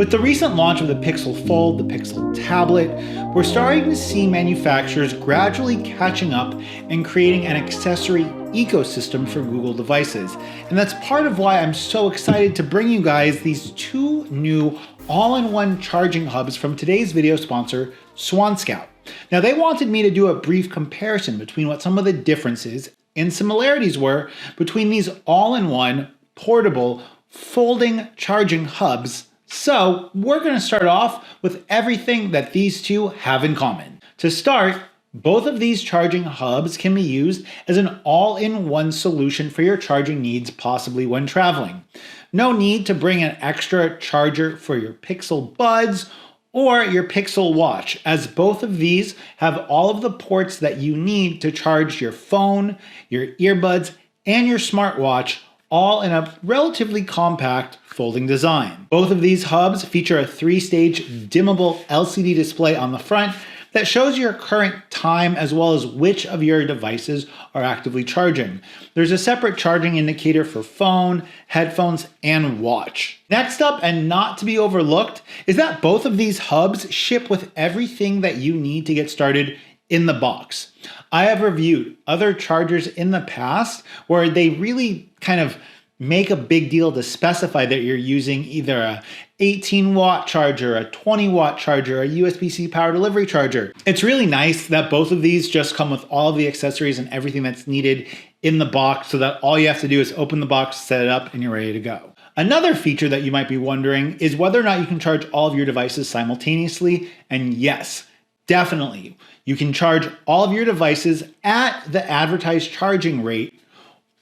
With the recent launch of the Pixel Fold, the Pixel Tablet, we're starting to see manufacturers gradually catching up and creating an accessory ecosystem for Google devices. And that's part of why I'm so excited to bring you guys these two new all-in-one charging hubs from today's video sponsor, SwanScout. Now, they wanted me to do a brief comparison between what some of the differences and similarities were between these all-in-one portable folding charging hubs. So we're going to start off with everything that these two have in common. To start, both of these charging hubs can be used as an all-in-one solution for your charging needs, possibly when traveling. No need to bring an extra charger for your Pixel Buds or your Pixel Watch, as both of these have all of the ports that you need to charge your phone, your earbuds, and your smartwatch, all in a relatively compact folding design. Both of these hubs feature a 3-stage dimmable LCD display on the front that shows your current time as well as which of your devices are actively charging. There's a separate charging indicator for phone, headphones, and watch. Next up, and not to be overlooked, is that both of these hubs ship with everything that you need to get started in the box. I have reviewed other chargers in the past where they really kind of make a big deal to specify that you're using either a 18-watt charger, a 20-watt charger, a USB-C power delivery charger. It's really nice that both of these just come with all of the accessories and everything that's needed in the box, so that all you have to do is open the box, set it up, and you're ready to go. Another feature that you might be wondering is whether or not you can charge all of your devices simultaneously, and yes, definitely. You can charge all of your devices at the advertised charging rate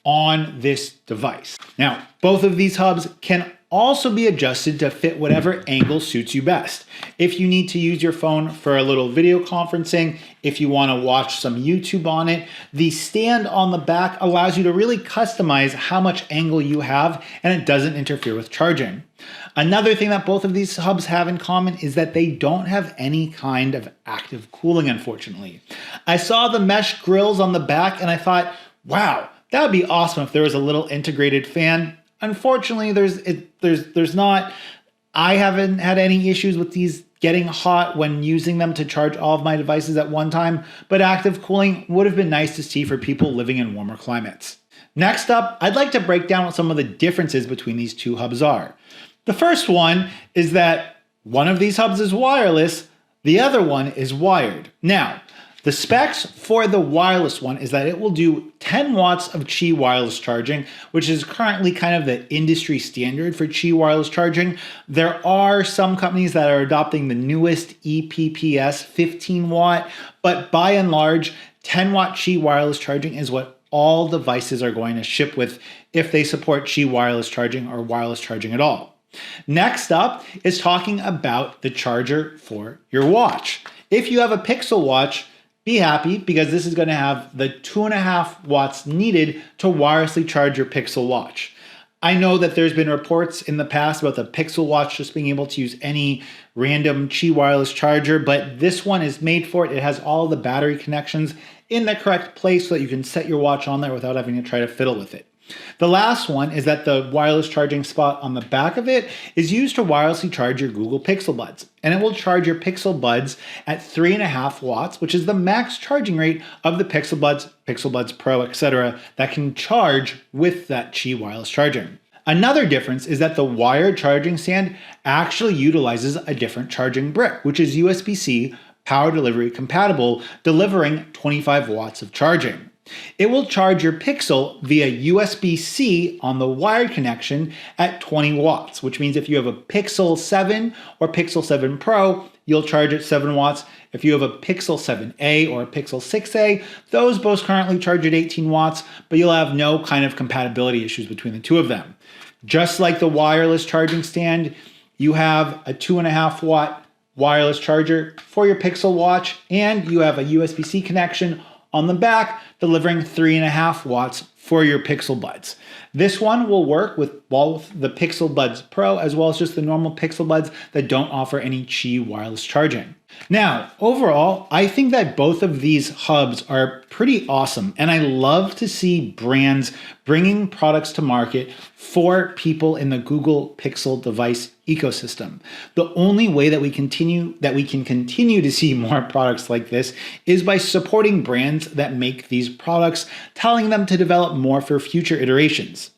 on this device. Now, both of these hubs can also be adjusted to fit whatever angle suits you best. If you need to use your phone for a little video conferencing, if you want to watch some YouTube on it, the stand on the back allows you to really customize how much angle you have, and it doesn't interfere with charging. Another thing that both of these hubs have in common is that they don't have any kind of active cooling, unfortunately. I saw the mesh grills on the back and I thought, wow, that would be awesome if there was a little integrated fan. Unfortunately, there's not. I haven't had any issues with these getting hot when using them to charge all of my devices at one time, but active cooling would have been nice to see for people living in warmer climates. Next up, I'd like to break down what some of the differences between these two hubs are. The first one is that one of these hubs is wireless, the other one is wired. Now, the specs for the wireless one is that it will do 10 watts of Qi wireless charging, which is currently kind of the industry standard for Qi wireless charging. There are some companies that are adopting the newest EPPS 15 watt, but by and large, 10 watt Qi wireless charging is what all devices are going to ship with if they support Qi wireless charging or wireless charging at all. Next up is talking about the charger for your watch. If you have a Pixel Watch, be happy because this is going to have the 2.5 watts needed to wirelessly charge your Pixel Watch. I know that there's been reports in the past about the Pixel Watch just being able to use any random Qi wireless charger, but this one is made for it. It has all the battery connections in the correct place so that you can set your watch on there without having to try to fiddle with it. The last one is that the wireless charging spot on the back of it is used to wirelessly charge your Google Pixel Buds. And it will charge your Pixel Buds at 3.5 watts, which is the max charging rate of the Pixel Buds Pro, etc. that can charge with that Qi wireless charging. Another difference is that the wired charging stand actually utilizes a different charging brick, which is USB-C power delivery compatible, delivering 25 watts of charging. It will charge your Pixel via USB-C on the wired connection at 20 watts, which means if you have a Pixel 7 or Pixel 7 Pro, you'll charge at 7 watts. If you have a Pixel 7a or a Pixel 6a, those both currently charge at 18 watts, but you'll have no kind of compatibility issues between the two of them. Just like the wireless charging stand, you have a 2.5 watt wireless charger for your Pixel Watch, and you have a USB-C connection on the back, delivering 3.5 watts for your Pixel Buds. This one will work with both the Pixel Buds Pro as well as just the normal Pixel Buds that don't offer any Qi wireless charging. Now, overall, I think that both of these hubs are pretty awesome, and I love to see brands bringing products to market for people in the Google Pixel device ecosystem. The only way that we can continue to see more products like this is by supporting brands that make these products, telling them to develop more for future iterations.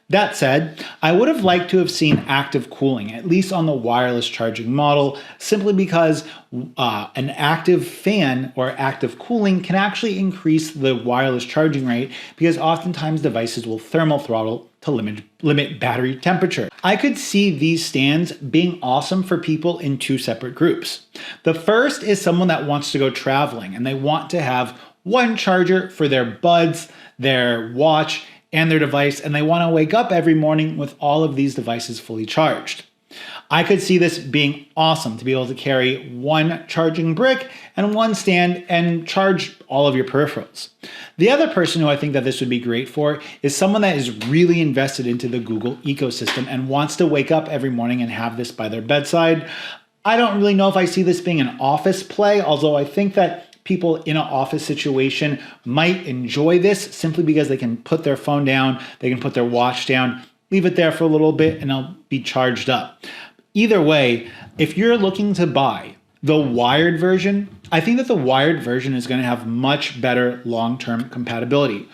That said, I would have liked to have seen active cooling, at least on the wireless charging model, simply because an active fan or active cooling can actually increase the wireless charging rate, because oftentimes devices will thermal throttle to limit battery temperature. I could see these stands being awesome for people in two separate groups. The first is someone that wants to go traveling and they want to have one charger for their buds, their watch, and their device, and they want to wake up every morning with all of these devices fully charged. I could see this being awesome to be able to carry one charging brick and one stand and charge all of your peripherals. The other person who I think that this would be great for is someone that is really invested into the Google ecosystem and wants to wake up every morning and have this by their bedside. I don't really know if I see this being an office play, although I think that people in an office situation might enjoy this simply because they can put their phone down, they can put their watch down, leave it there for a little bit, and it'll be charged up. Either way, if you're looking to buy the wired version, I think that the wired version is going to have much better long-term compatibility.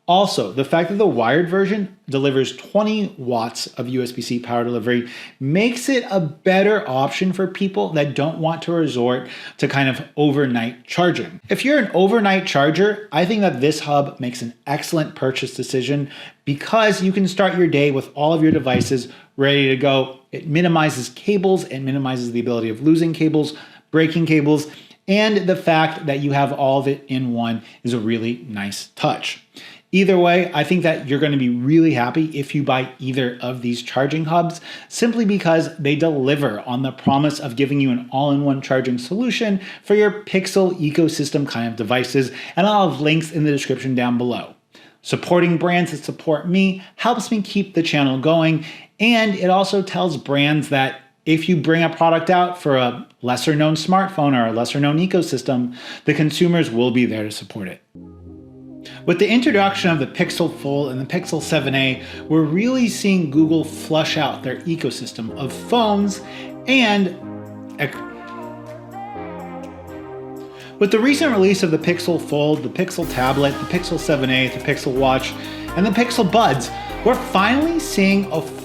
Also, the fact that the wired version delivers 20 watts of USB-C power delivery makes it a better option for people that don't want to resort to kind of overnight charging. If you're an overnight charger, I think that this hub makes an excellent purchase decision because you can start your day with all of your devices ready to go. It minimizes cables, it minimizes the ability of losing cables, breaking cables, and the fact that you have all of it in one is a really nice touch. Either way, I think that you're going to be really happy if you buy either of these charging hubs, simply because they deliver on the promise of giving you an all-in-one charging solution for your Pixel ecosystem kind of devices, and I'll have links in the description down below. Supporting brands that support me helps me keep the channel going, and it also tells brands that if you bring a product out for a lesser known smartphone or a lesser known ecosystem, the consumers will be there to support it. With the introduction of the Pixel Fold and the Pixel 7a, we're really seeing Google flush out their ecosystem of phones, and with the recent release of the Pixel Fold, the Pixel Tablet, the Pixel 7a, the Pixel Watch, and the Pixel Buds, we're finally seeing a full